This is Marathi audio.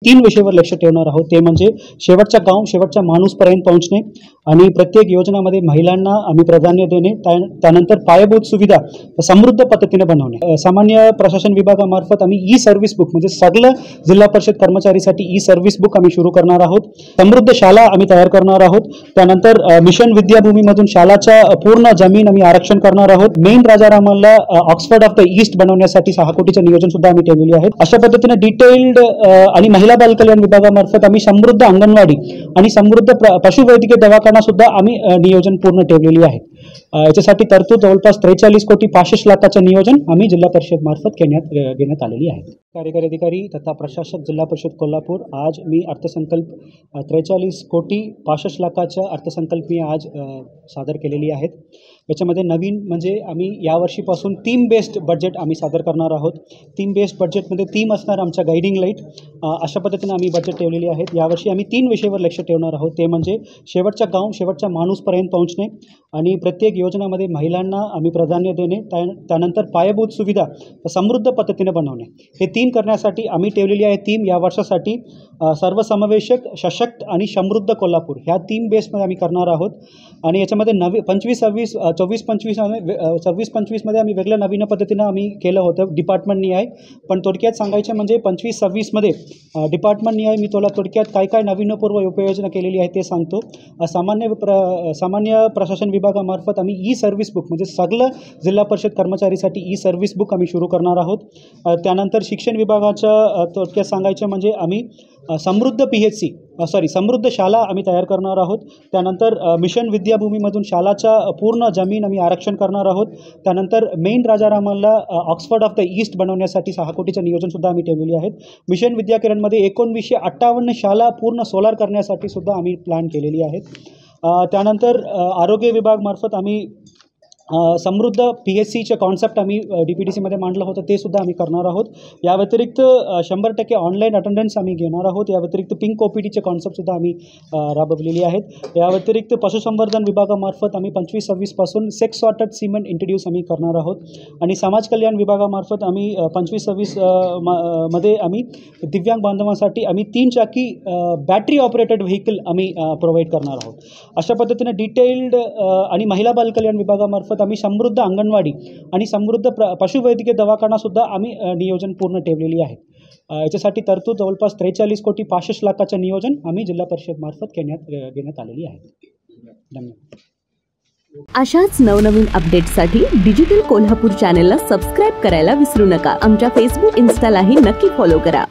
तीन विषयावर लक्ष ठेवणार आहोत. ते म्हणजे शेवटच्या गाव शेवटच्या माणूसपर्यंत पोहोचणे आणि प्रत्येक योजनामध्ये महिलांना आम्ही प्राधान्य देणे, त्यानंतर पायाभूत सुविधा समृद्ध पद्धतीने बनवणे. सामान्य प्रशासन विभागामार्फत आम्ही ई सर्व्हिस बुक म्हणजे सगळं जिल्हा परिषद कर्मचारीसाठी ई सर्व्हिस बुक आम्ही सुरू करणार आहोत. समृद्ध शाळा आम्ही तयार करणार आहोत. त्यानंतर मिशन विद्याभूमीमधून शाळाच्या पूर्ण जमीन आम्ही आरक्षण करणार आहोत. मेन राजारामला ऑक्सफर्ड ऑफ द ईस्ट बनवण्यासाठी 6 कोटीचे नियोजन सुद्धा आम्ही ठेवलेले आहेत. अशा पद्धतीने डिटेल्ड आणि महिला बाल कल्याण विभागामार्फत आम्ही समृद्ध अंगणवाडी आणि समृद्ध पशुवैद्यकीय दवाखाना सुद्धा आम्ही नियोजन पूर्ण ठेवलेली आहे. याच्यासाठी तरतूद जवळपास 43 कोटी 65 लाखाचं नियोजन आम्ही जिल्हा परिषद मार्फत घेण्यात आलेली आहे. कार्यकारी अधिकारी तथा प्रशासक जिल्हा परिषद कोल्हापूर, आज मी अर्थसंकल्प 43 कोटी 65 लाखाच्या अर्थसंकल्प मी आज सादर केलेली आहेत. याच्यामध्ये नवीन म्हणजे आम्ही यावर्षीपासून थीम बेस्ड बजेट आम्ही सादर करणार आहोत. थीम बेस्ड बजेटमध्ये थीम असणार आमच्या गायडिंग लाईट. अशा पद्धतीने आम्ही बजेट ठेवलेली आहेत. यावर्षी आम्ही 3 विषयावर लक्ष ठेवणार आहोत. ते म्हणजे शेवटच्या गाव शेवटच्या माणूसपर्यंत पोहोचणे आणि प्रत्येक योजनामध्ये महिलांना आम्ही प्राधान्य देणे, त्यानंतर पायाभूत सुविधा समृद्ध पद्धतीने बनवणे. हे 3 करण्यासाठी आम्ही ठेवलेली आहे थीम या वर्षासाठी सर्वसमावेशक, सशक्त आणि समृद्ध कोल्हापूर ह्या थीम बेसमध्ये आम्ही करणार आहोत. आणि याच्यामध्ये 24-25 मध्ये आम्ही वेगळ्या नवीन पद्धतीनं आम्ही केलं होतं डिपार्टमेंट निहाय. पण थोडक्यात सांगायचं म्हणजे 25-26 मध्ये डिपार्टमेंट निहाय मी तुला थोडक्यात काय नवीनपूर्व उपाययोजना केलेली आहे ते सांगतो. सामान्य प्रशासन विभागामार्फत आम्ही ई सर्व्हिस बुक म्हणजे सगळं जिल्हा परिषद कर्मचारीसाठी ई सर्व्हिस बुक आम्ही सुरू करणार आहोत. त्यानंतर शिक्षण विभागाच्या थोडक्यात सांगायचं म्हणजे आम्ही समृद्ध शाळा आम्ही तयार करणार आहोत. त्यानंतर मिशन विद्याभूमीमधून शाळाच्या पूर्ण जमीन आम्ही आरक्षण करणार आहोत. त्यानंतर मेन राजारामला ऑक्सफर्ड ऑफ द ईस्ट बनवण्यासाठी 6 कोटीचे नियोजन सुद्धा आम्ही ठेवलेली आहेत. मिशन विद्याकिरणमध्ये 1958 शाळा पूर्ण सोलार करण्यासाठी सुद्धा आम्ही प्लॅन केलेली आहेत. त्यानंतर आरोग्य विभागामार्फत आम्ही समृद्ध PHCचे कॉन्सेप्ट आम्ही DPTCमध्ये मांडलं होतं, ते सुद्धा आम्ही करणार आहोत. या व्यतिरिक्त 100% ऑनलाईन अटेंडन्स आम्ही घेणार आहोत. या व्यतिरिक्त पिंक OPDचे कॉन्सेप्टसुद्धा आम्ही राबवलेली आहेत. या व्यतिरिक्त पशुसंवर्धन विभागामार्फत आम्ही 25-26 पासून सेक्स सॉर्टेड सिमेंट इंट्रोड्यूस आम्ही करणार आहोत. आणि समाज कल्याण विभागामार्फत आम्ही 25-26 मध्ये आम्ही दिव्यांग बांधवांसाठी आम्ही 3 चाकी बॅटरी ऑपरेटेड व्हेकल आम्ही प्रोव्हाइड करणार आहोत. अशा पद्धतीने डिटेल्ड आणि महिला बाल कल्याण विभागामार्फत आम्ही समृद्ध अंगणवाडी आणि समृद्ध पशुवैद्यकीय दवाखाना सुद्धा आम्ही नियोजन पूर्ण ठेवलेली आहे. याच्यासाठी तरतूद जवळपास 43 कोटी 65 लाखाचं नियोजन आम्ही जिल्हा परिषद मार्फत घेण्यात आलेली आहे. धन्यवाद. अशाच नवनवीन अपडेट्ससाठी डिजिटल कोल्हापूर चॅनेलला सबस्क्राईब करायला विसरू नका. आमच्या फेसबुक, इन्स्टालाही नक्की फॉलो करा.